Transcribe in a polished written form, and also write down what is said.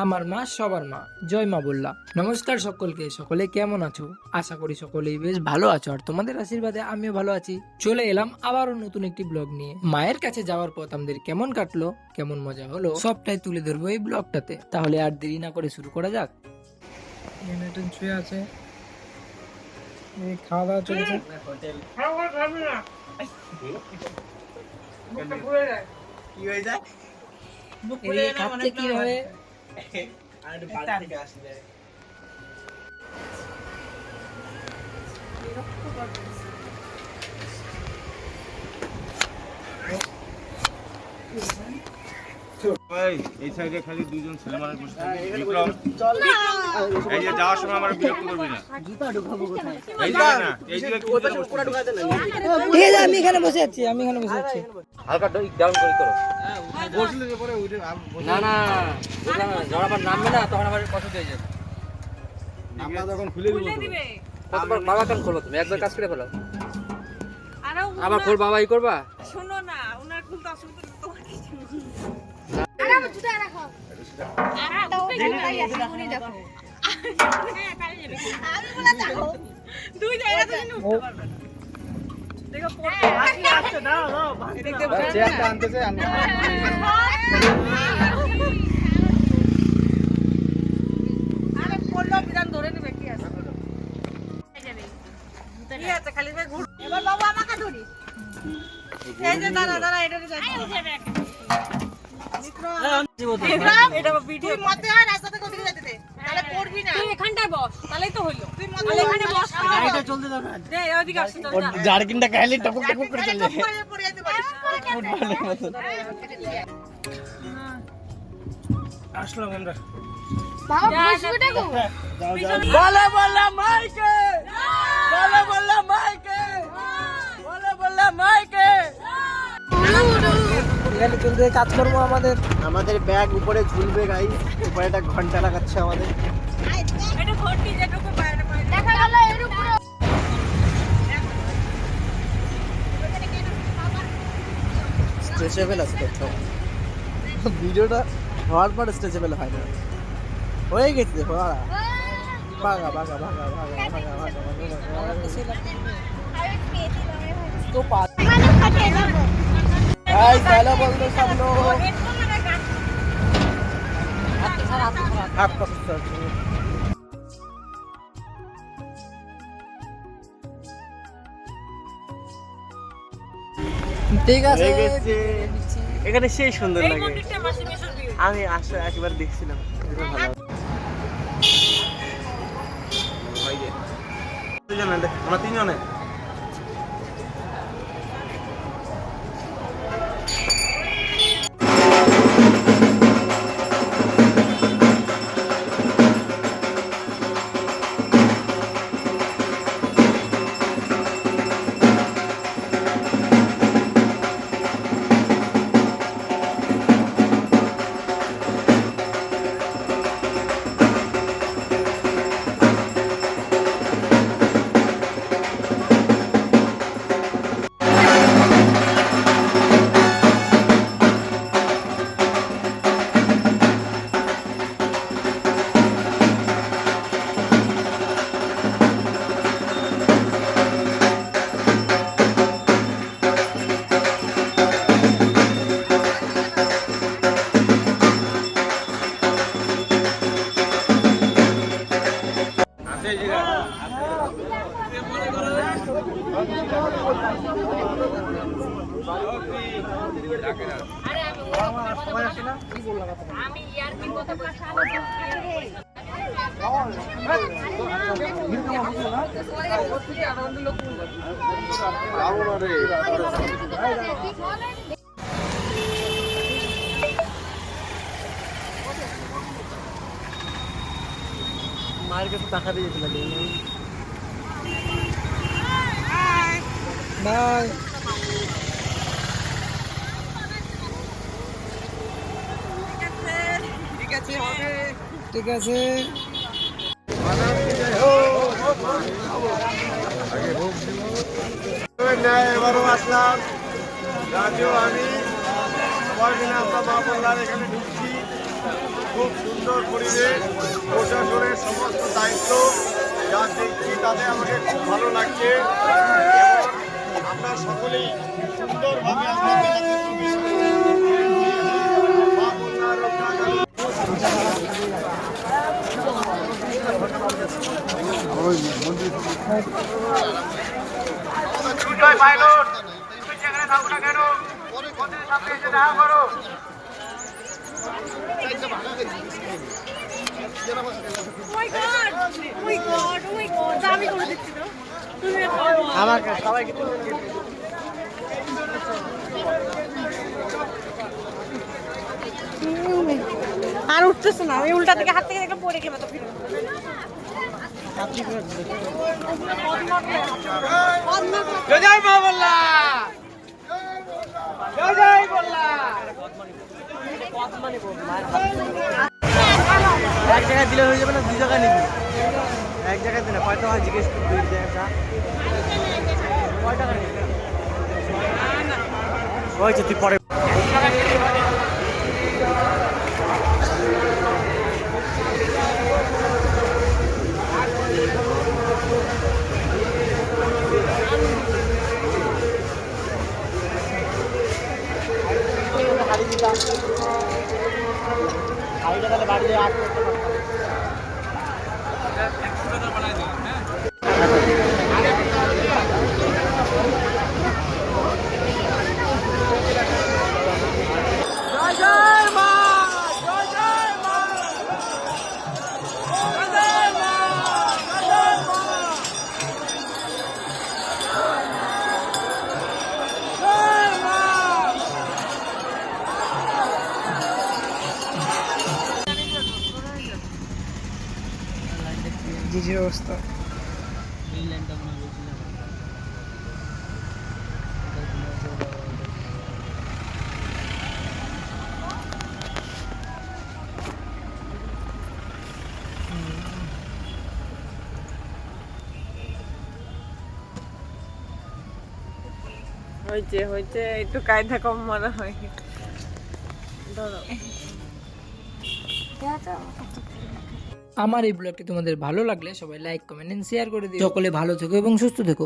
আমার মা সবার মা, জয় মা বললা। নমস্কার সকলকে, সকলে কেমন আছো? আশা করি সকলেই বেশ ভালো আছো, আর তোমাদের আশীর্বাদে আমিও ভালো আছি। চলে এলাম আবারও নতুন একটি ব্লগ নিয়ে। মায়ের কাছে যাওয়ার পথ আমাদের কেমন কাটলো, কেমন মজা হলো, সবটাই তুলে ধরবো এই ব্লগটাতে। তাহলে আর দেরি না করে শুরু করা যাক। শুয়ে আছে, খাওয়া দাওয়া চলছে। কি হয়ে যায়? খাচ্ছে কিভাবে? এই সাইডে খালি দুজন ছেলে মানুষ বসে থাকে। বিক্রম, এই যে যাওয়ার সময় আমার বিরক্ত করবি না। এই যে না, এই যে ঠিক আছে, আমি এখানে বসে আছি। হালকা ডাউন করে করো। বসলে যে পরে উঠে না না যখন আবার নামবে না তখন আবার কষ্ট হয়ে যাবে। আমরা যখন খুলে দিবে কতবার বাবা কেন খোলো, তুমি একবার কাজ করে ফেলো। আবার খোল বাবা ই করবা। শোনো না, ওনার খুলতে অসুবিধা তোমার কিছু বিধান ধরে নিবে। কি আছে কি আছে, খালি ঘুর। এবার বাবু আমাকে ধরি। এই যে দাঁড়া দাঁড়া, এটা এটা ভিডিও মতে হয় রাস্তাতে কোথায় যেতে দে, তাহলে পড়বি না। তুই এখানটায় বস, তাহলেই তো হলো। তুই মতে এখানে বস, গাড়িটা চলতে দাও না। দে ওদিকে আসছে তো না, জারকিনটা খাইলে টপক টপক করে চলে যায়। পড়ে যেতে পারিস ফুটবলের মতো। আসলাম আমরা। বাবা খুশিটা গো বলে বলে মাইকে, বলে বলে মাইকে, বলে বলে মাইকে। এখানে চলছে কাজ করবো আমাদের ব্যাগ উপরে ঝুলবে, গাইস উপরে একটা ঘন্টা লাগাচ্ছে আমাদের। এটা ঘটি যেটুকু বাইরে বাইরে দেখা গেল এর উপরে। স্ট্রেচেবল আছে তো, ভিডিওটা হওয়ার পর স্ট্রেচেবল হয় না, হয়ে গেছে ভাগা ভাগা ভাগা ভাগা ভাগা ভাগা ভাগা তো পাঁচ गाइस हेलो बोल दो सब लोग। आपका सर ঠিক আছে। এখানে সেই সুন্দর এই লাগে, মন্দিরটা মাসি মেশর ভিউ। আমি আসলে একবার দেখছিলাম, ভালো। আমরা তিনজনে আমি ইয়ার কি কথা বলছি মায়ের কাছে টাকা দিয়ে যেতে লাগে বাই। ঠিক আছে। এবারও আসলাম, রাজু আমি সবাই মিলে আমরা মা বললাম এখানে ঢুকছি। খুব সুন্দর পরিবেশ, প্রশাসনের সমস্ত দায়িত্ব যা দেখছি তাতে আমাকে খুব ভালো লাগছে এবং আমরা সকলেই সুন্দরভাবে আমরা মেলাতে প্রবেশ করেছি। মা কন্যা রক্ষা কালী সুজয় পাইলট, তুমি যেখানে থাকো না কেন মন্দিরের সামনে এসে দেখা করো। আমি করে দিচ্ছি তো তুমি আমাকে সবাইকে আর উঠতেছে না, আমি উল্টা থেকে হাত থেকে দেখলাম পড়ে গেল তো ফিরে জয় মা বল্লা, জয় বল্লা। এক জায়গায় দিলে হয়ে যাবে না, 2 জায়গায় নিবি। এক জায়গায় দিলে কয় টাকা জিজ্ঞেস করবি, 2 জায়গা কয় টাকা নিবি হয়েছে তুই পরে জিজির অবস্থা। হয়েছে হয়েছে, একটু কায়দা কম মনে হয়। আমার এই ব্লগটি তোমাদের ভালো লাগলে সবাই লাইক, কমেন্ট এন্ড শেয়ার করে দিও। সকলে ভালো থেকো এবং সুস্থ থেকো।